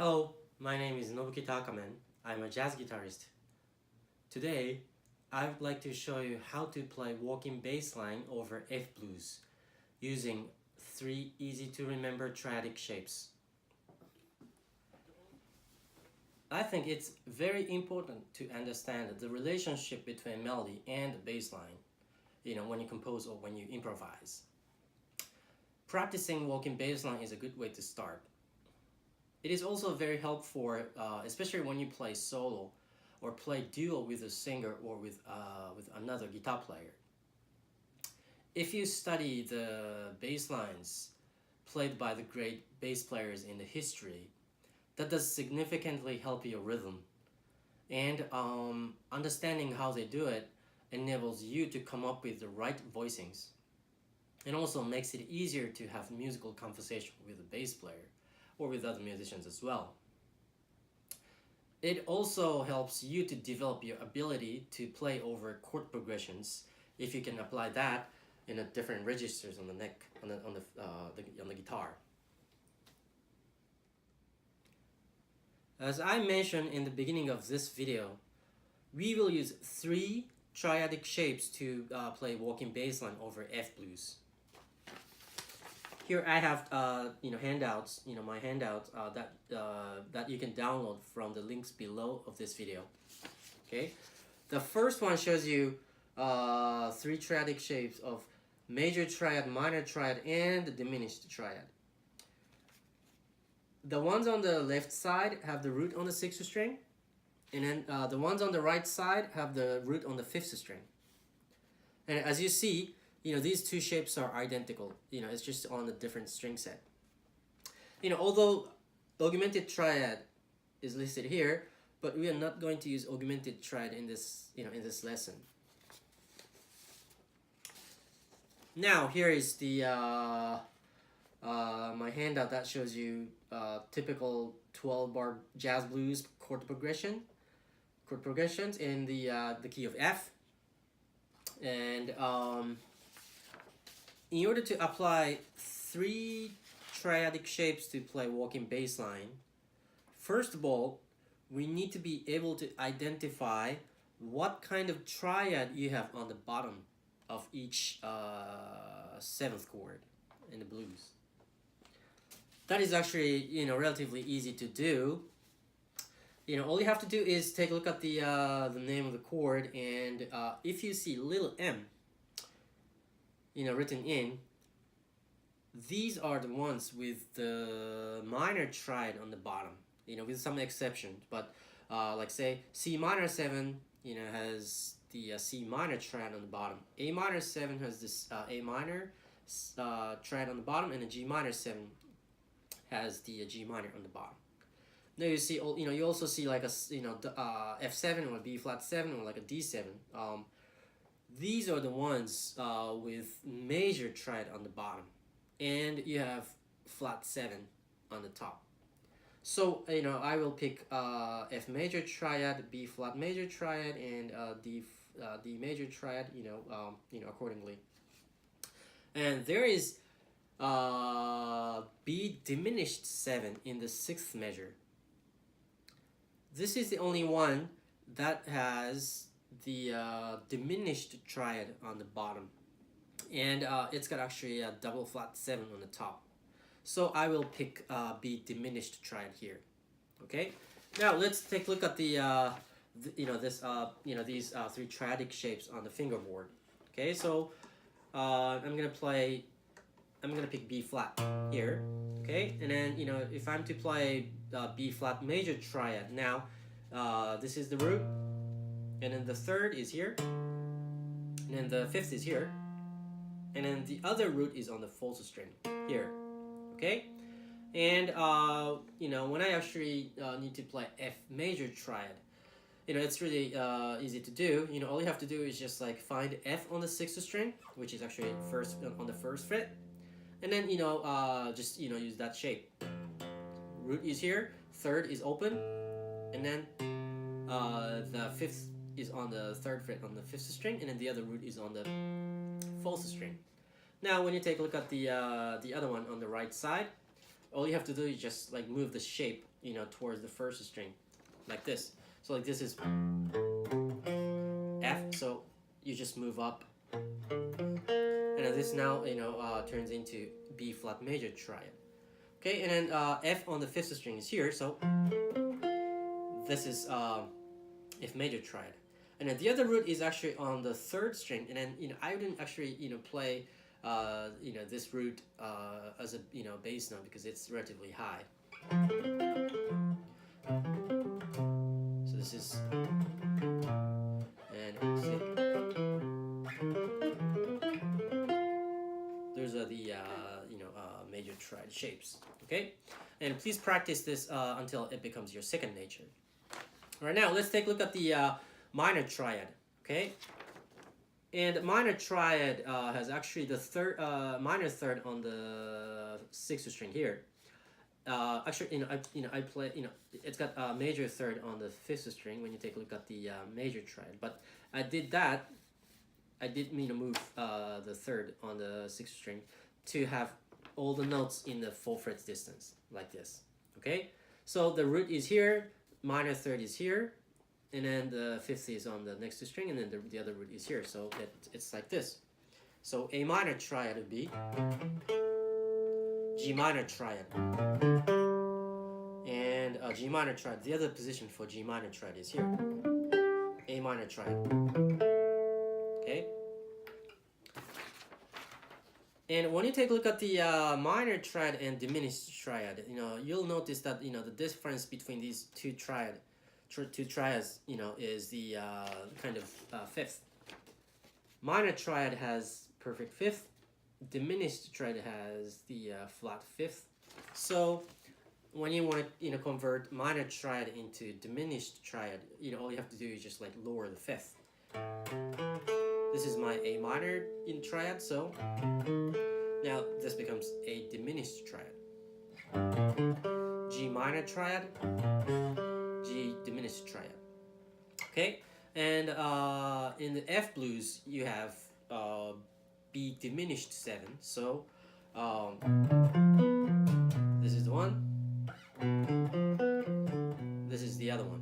Hello, my name is Nobuki Takamen. I'm a jazz guitarist. Today, I would like to show you how to play walking bass line over F blues using 3 easy to remember triadic shapes. I think it's very important to understand the relationship between melody and the bass line, when you compose or when you improvise. Practicing walking bass line is a good way to start. It is also very helpful, especially when you play solo or play duo with a singer or with another guitar player. If you study the bass lines played by the great bass players in the history, that does significantly help your rhythm. And understanding how they do it enables you to come up with the right voicings, and also makes it easier to have musical conversation with the bass player or with other musicians as well. It also helps you to develop your ability to play over chord progressions if you can apply that in a different registers on the neck on the guitar. As I mentioned in the beginning of this video, we will use 3 triadic shapes to play walking bass line over F blues. Here I have handouts, my handouts that you can download from the links below of this video. Okay, the first one shows you 3 triadic shapes of major triad, minor triad, and the diminished triad. The ones on the left side have the root on the 6th string, and then the ones on the right side have the root on the 5th string. And as you see, these 2 shapes are identical. It's just on a different string set. Although augmented triad is listed here, but we are not going to use augmented triad in this, in this lesson. Now here is the my handout that shows you typical 12-bar jazz blues chord progressions in the key of F. And in order to apply 3 triadic shapes to play walking bass line, first of all, we need to be able to identify what kind of triad you have on the bottom of each 7th chord in the blues. That is actually, relatively easy to do. All you have to do is take a look at the name of the chord, and if you see little m, written in, these are the ones with the minor triad on the bottom, with some exceptions. But like say C minor 7, has the C minor triad on the bottom. A minor 7 has this A minor triad on the bottom, and a G minor 7 has the G minor on the bottom. Now you see, you also see like a F7 or a B flat 7 or like a D7. These are the ones with major triad on the bottom, and you have flat 7 on the top. So I will pick F major triad, B flat major triad, and D major triad, accordingly. And there is B diminished 7 in the 6th measure. This is the only one that has the diminished triad on the bottom, and it's got actually a double flat 7 on the top. So I will pick B diminished triad here. Okay, now let's take a look at these 3 triadic shapes on the fingerboard. Okay, so I'm gonna pick B flat here. Okay, and then if I'm to play B flat major triad, now this is the root, and then the 3rd is here, and then the 5th is here, and then the other root is on the 4th string here. Okay, And you know, when I actually need to play F major triad, you know, it's really easy to do. You know, all you have to do is just like find F on the sixth string, which is actually first on the first fret, and then you know just you know use that shape. Root is here, third is open, and then the fifth is on the third fret on the fifth string, and then the other root is on the fourth string. Now, when you take a look at the other one on the right side, all you have to do is just like move the shape, you know, towards the first string, like this. So like this is F, so you just move up, and then this now you know turns into B flat major triad. Okay, and then F on the fifth string is here, so this is F major triad. And then the other root is actually on the third string, and then you know I wouldn't actually you know play you know this root as a you know bass note because it's relatively high. So this is and see, those are the you know major triad shapes. Okay, and please practice this until it becomes your second nature. Right now, let's take a look at the minor triad. Okay, and minor triad has actually the third minor third on the sixth string here. Actually, I play. It's got a major third on the fifth string when you take a look at the major triad. But I did that. I did move the third on the sixth string to have all the notes in the 4 frets distance like this. Okay, so the root is here, minor third is here, and then the fifth is on the next string, and then the other root is here. So it's like this. So A minor triad would be G minor triad, and G minor triad. The other position for G minor triad is here, A minor triad. Okay. And when you take a look at the minor triad and diminished triad, you'll notice that the difference between these two triads, is the kind of fifth. Minor triad has perfect fifth. Diminished triad has the flat fifth. So when you want to convert minor triad into diminished triad, all you have to do is just like lower the fifth. This is my A minor in triad, so now this becomes a diminished triad. G minor triad, G diminished triad. Okay, and in the F blues you have B diminished 7. So this is the one. This is the other one.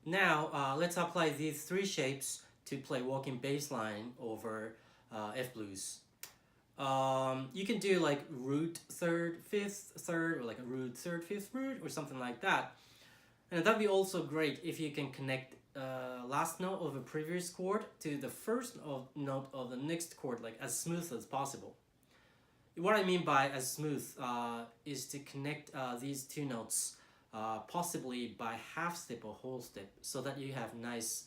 Now let's apply these 3 shapes to play walking bass line over F blues. You can do like root third, fifth, third, or like a root third, fifth root, or something like that. And that'd be also great if you can connect last note of a previous chord to the first note of the next chord, like as smooth as possible. What I mean by as smooth is to connect these 2 notes possibly by half step or whole step, so that you have nice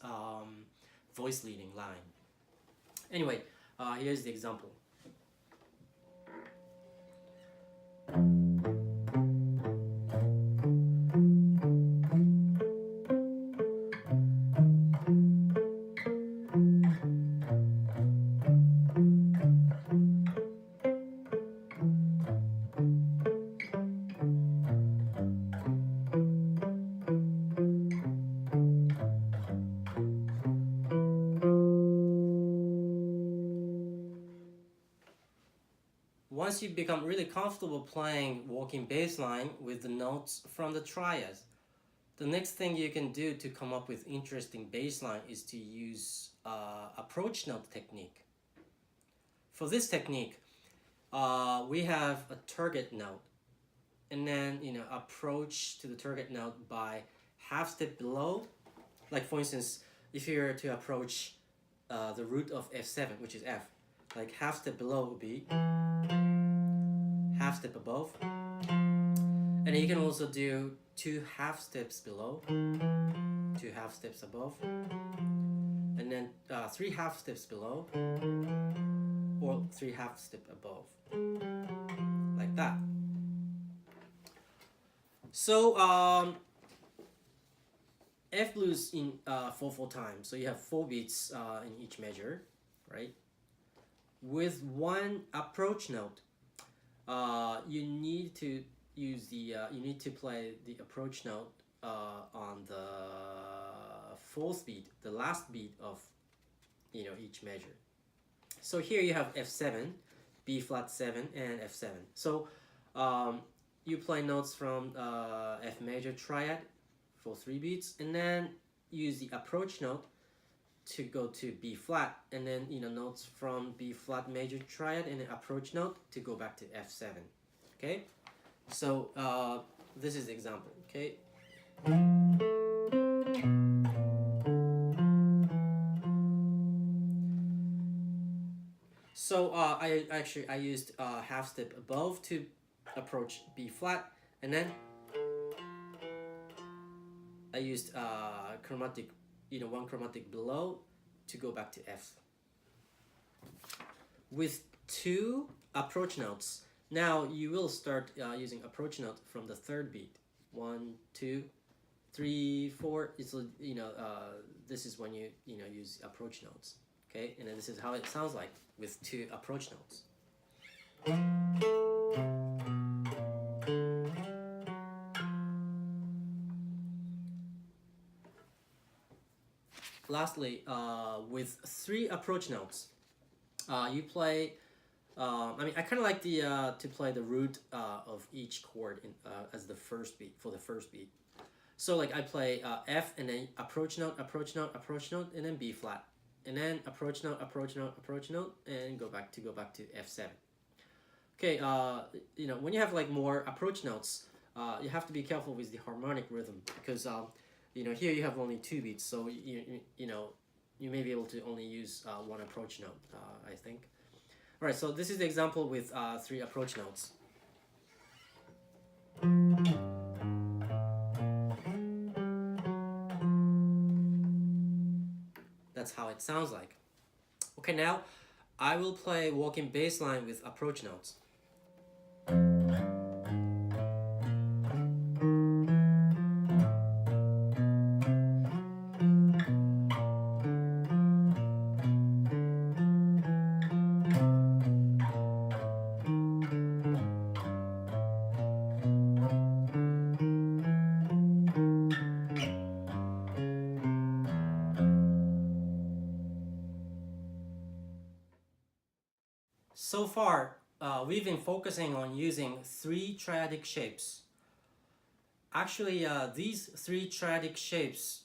voice leading line. Anyway, here's the example. Once you become really comfortable playing walking bass line with the notes from the triads, the next thing you can do to come up with interesting bass line is to use approach note technique. For this technique, we have a target note, and then approach to the target note by half step below. Like for instance, if you were to approach the root of F7, which is F, like half step below would be half step above, and you can also do 2 half steps below, 2 half steps above, and then 3 half steps below, or 3 half step above. like that. So F blues in 4/4 time. So you have 4 beats in each measure, right? With one approach note, you need to use the you need to play the approach note on the 4th beat, the last beat of each measure. So here you have F7, B flat 7, and F7. So you play notes from F major triad for 3 beats, and then use the approach note to go to B flat, and then notes from B flat major triad and an approach note to go back to F7. Okay, so this is the example. Okay. So I used half step above to approach B flat, and then I used chromatic, one chromatic below to go back to F. With 2 approach notes, now you will start using approach note from the 3rd beat. 1, 2, 3, 4. It's this is when you use approach notes. Okay, and then this is how it sounds like with 2 approach notes. Lastly, with 3 approach notes, you play. I kind of like the to play the root of each chord as the first beat for the first beat. So like I play F and then approach note, approach note, approach note, and then B flat, and then approach note, approach note, approach note, and go back to F7. Okay, when you have like more approach notes, you have to be careful with the harmonic rhythm, because here you have only 2 beats, so you may be able to only use 1 approach note, I think. All right, so this is the example with 3 approach notes. That's how it sounds like. Okay, now I will play walking bass line with approach notes. So far, we've been focusing on using 3 triadic shapes. Actually, these 3 triadic shapes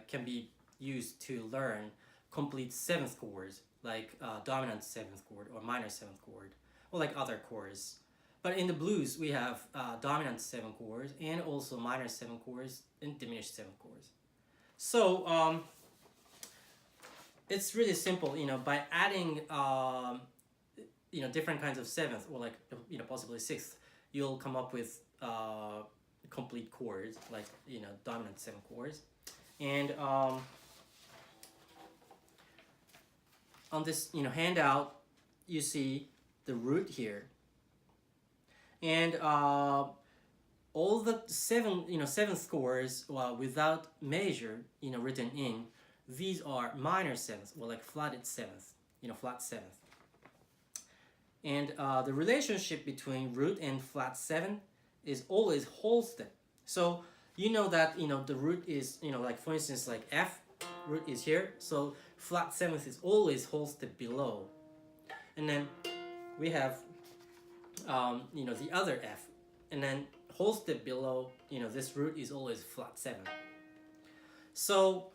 can be used to learn complete 7th chords, like dominant 7th chord or minor 7th chord, or like other chords. But in the blues, we have dominant 7 chords and also minor 7 chords and diminished 7 chords. So it's really simple, by adding different kinds of 7th, or like possibly 6th, you'll come up with complete chords, like dominant 7 chords. And on this handout, you see the root here, and all the 7th chords without major written in, these are minor 7th, or like flatted 7th, flat 7th. And the relationship between root and flat 7 is always whole step. So that the root is like, for instance, like F, root is here, so flat 7th is always whole step below. And then we have the other F, and then whole step below, this root is always flat 7. So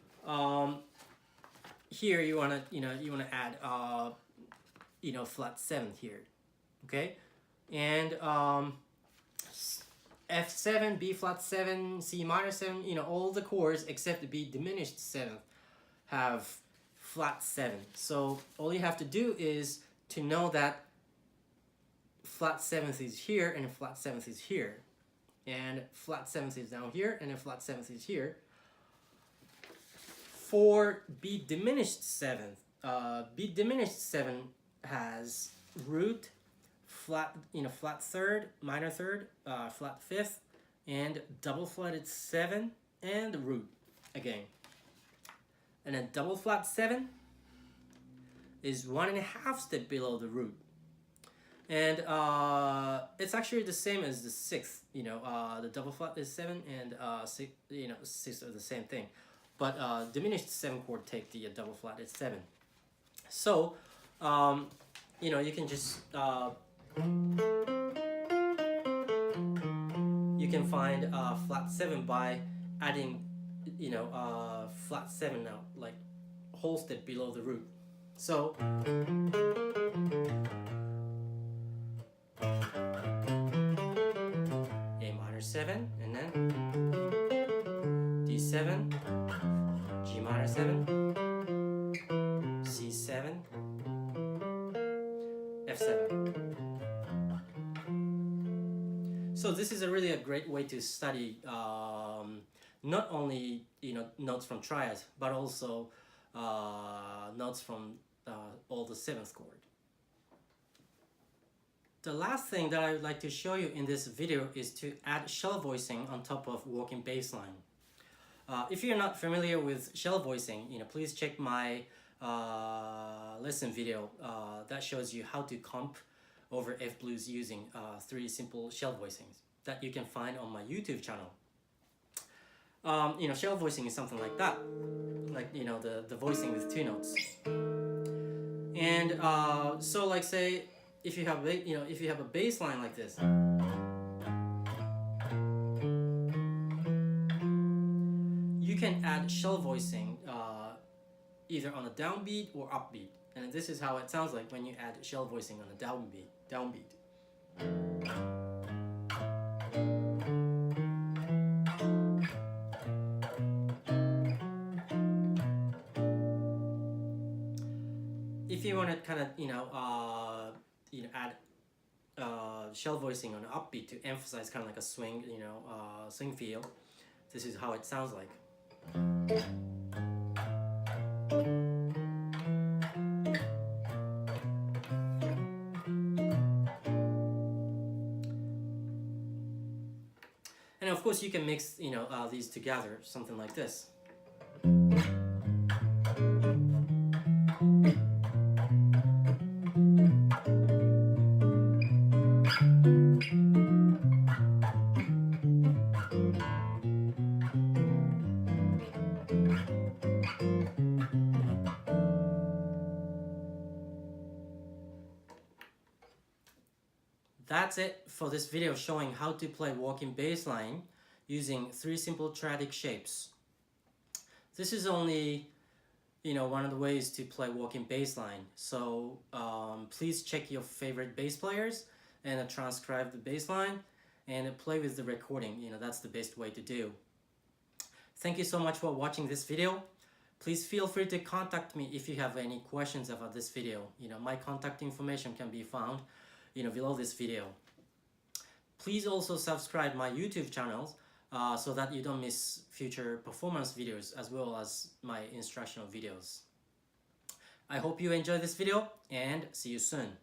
here you wanna add flat 7th here, okay? And F7, B flat 7, C minor 7, all the chords except the B diminished 7th have flat 7. So all you have to do is to know that flat 7th is here and flat 7th is here, and flat 7th is down here and flat 7th is here. For B diminished 7th, B diminished 7 has root, flat, flat third, minor third, flat fifth, and double flatted 7 and root again. And a double flat 7 is 1.5 step below the root. And it's actually the same as the 6th, the double flat is 7 and 6, 6 are the same thing. But diminished 7 chord take the double flat is 7. So, you can just, you can find flat 7 by adding, flat 7 now, like whole step below the root. So, A minor 7, and then D7, G minor 7, C7, F7. So this is really a great way to study not only notes from triads, but also notes from all the 7th chord. The last thing that I would like to show you in this video is to add shell voicing on top of walking bass line. If you're not familiar with shell voicing, please check my lesson video that shows you how to comp over F blues using 3 simple shell voicings that you can find on my YouTube channel. Shell voicing is something like that, like the voicing with 2 notes. And so, like, say if you have if you have a bass line like this, you can add shell voicing either on a downbeat or upbeat, and this is how it sounds like when you add shell voicing on a downbeat. If you want to kind of add shell voicing on an upbeat to emphasize kind of like a swing, swing feel, this is how it sounds like. And of course you can mix these together, something like this. That's it for this video showing how to play walking bass line using 3 simple triadic shapes. This is only one of the ways to play walking bass line, so please check your favorite bass players and transcribe the bass line and play with the recording. That's the best way to do. Thank you so much for watching this video. Please feel free to contact me if you have any questions about this video. My contact information can be found below this video. Please also subscribe my YouTube channel so that you don't miss future performance videos as well as my instructional videos. I hope you enjoyed this video and see you soon.